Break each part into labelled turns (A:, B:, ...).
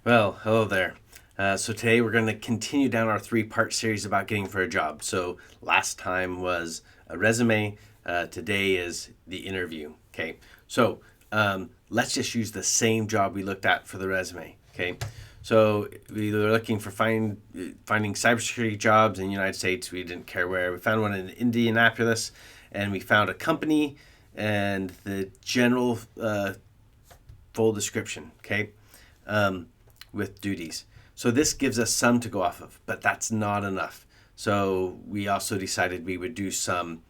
A: Well, hello there. So today we're going to continue down our three-part series about getting for a job. So last time was a resume. Today is the interview. Okay. So let's just use the same job we looked at for the resume. Okay. So we were looking for finding cybersecurity jobs in the United States. We didn't care where. We found one in Indianapolis, and we found a company and the general full description. Okay. With duties. So this gives us some to go off of, but that's not enough. So we also decided we would do some.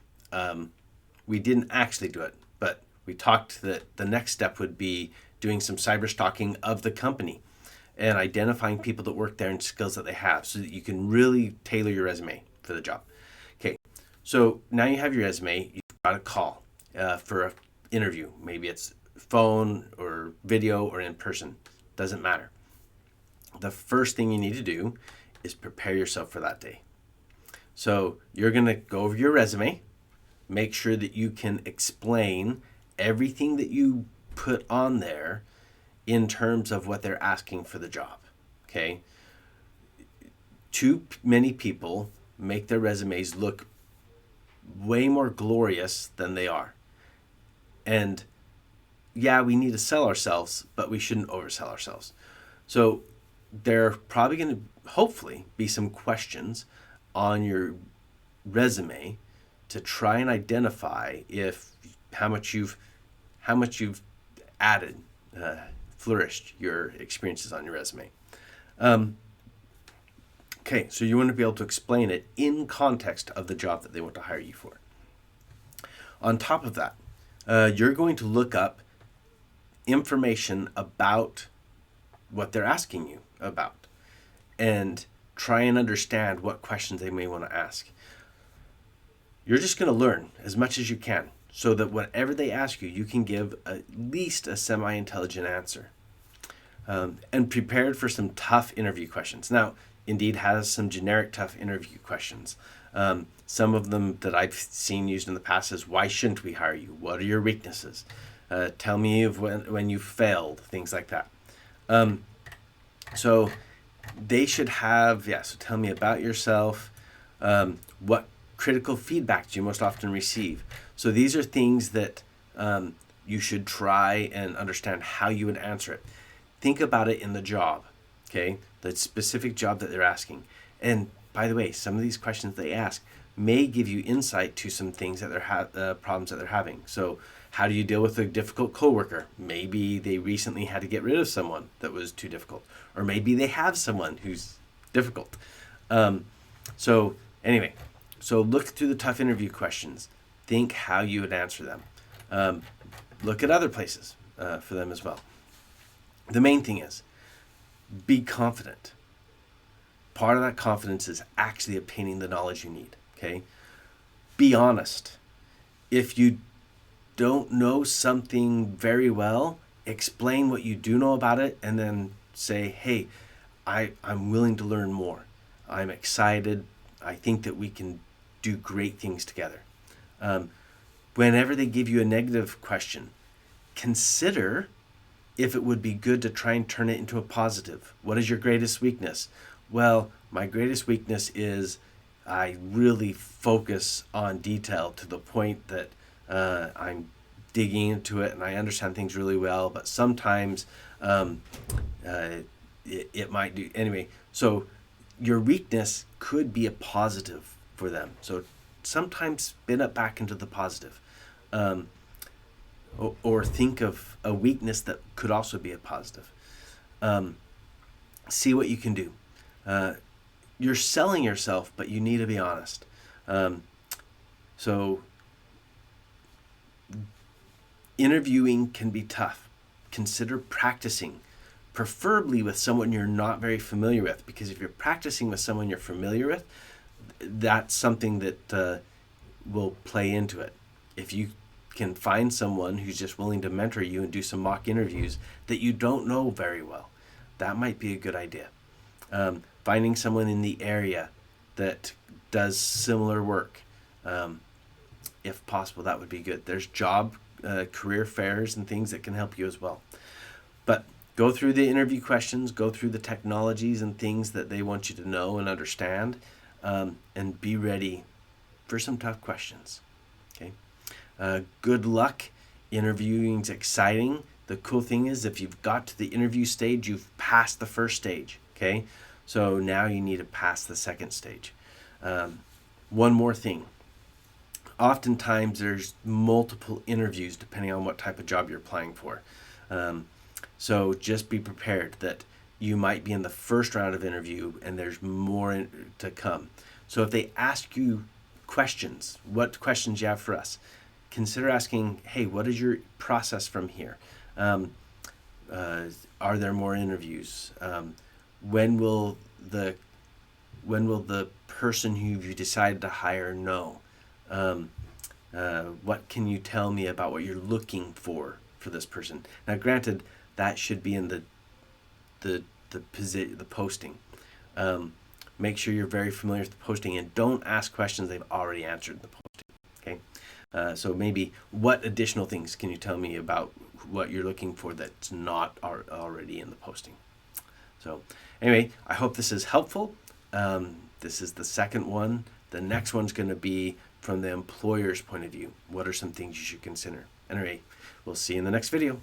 A: We didn't actually do it, but we talked that the next step would be doing some cyber stalking of the company and identifying people that work there and skills that they have so that you can really tailor your resume for the job. Okay, so now you have your resume, you've got a call for an interview. Maybe it's phone or video or in person, doesn't matter. The first thing you need to do is prepare yourself for that day. So you're going to go over your resume, make sure that you can explain everything that you put on there in terms of what they're asking for the job. Okay? Too many people make their resumes look way more glorious than they are. And yeah, we need to sell ourselves, but we shouldn't oversell ourselves. So there are probably going to hopefully be some questions on your resume to try and identify if how much you've added, flourished your experiences on your resume. Okay, so you want to be able to explain it in context of the job that they want to hire you for. On top of that, you're going to look up information about what they're asking you about and try and understand what questions they may want to ask. You're just going to learn as much as you can so that whatever they ask you, you can give at least a semi-intelligent answer. And prepared for some tough interview questions. Now, Indeed has some generic tough interview questions. Some of them that I've seen used in the past is, why shouldn't we hire you? What are your weaknesses? Tell me of when you failed, things like that. So they should have, so tell me about yourself. What critical feedback do you most often receive? So these are things that you should try and understand how you would answer it. Think about it in the job, okay? The specific job that they're asking. And by the way, some of these questions they ask may give you insight to some things that they're problems that they're having. So how do you deal with a difficult coworker? Maybe they recently had to get rid of someone that was too difficult, or maybe they have someone who's difficult. So anyway, so look through the tough interview questions. Think how you would answer them. Look at other places for them as well. The main thing is be confident. Part of that confidence is actually obtaining the knowledge you need. Okay? Be honest. If you don't know something very well, explain what you do know about it and then say, hey, I'm willing to learn more. I'm excited. I think that we can do great things together. Whenever they give you a negative question, consider if it would be good to try and turn it into a positive. What is your greatest weakness? Well, my greatest weakness is I really focus on detail to the point that I'm digging into it and I understand things really well, but sometimes it might do. Anyway, so your weakness could be a positive for them. So sometimes spin it back into the positive. Or think of a weakness that could also be a positive. See what you can do. You're selling yourself, but you need to be honest. So interviewing can be tough. Consider practicing, preferably with someone you're not very familiar with, because if you're practicing with someone you're familiar with, that's something that will play into it. If you can find someone who's just willing to mentor you and do some mock interviews that you don't know very well, that might be a good idea. Finding someone in the area that does similar work, if possible, that would be good. There's job career fairs and things that can help you as well. But go through the interview questions, go through the technologies and things that they want you to know and understand, and be ready for some tough questions. Okay. Good luck. Interviewing's exciting. The cool thing is, if you've got to the interview stage, you've passed the first stage. Okay. So now you need to pass the second stage. One more thing. Oftentimes there's multiple interviews depending on what type of job you're applying for. So just be prepared that you might be in the first round of interview and there's more to come. So if they ask you questions, what questions you have for us, consider asking, hey, what is your process from here? Are there more interviews? When will the person who you decided to hire know? What can you tell me about what you're looking for this person? Now, granted, that should be in the posting. Make sure you're very familiar with the posting and don't ask questions they've already answered in the posting. Okay, so maybe what additional things can you tell me about what you're looking for that's not already in the posting? So anyway, I hope this is helpful. This is the second one. The next one's going to be from the employer's point of view. What are some things you should consider? Anyway, we'll see you in the next video.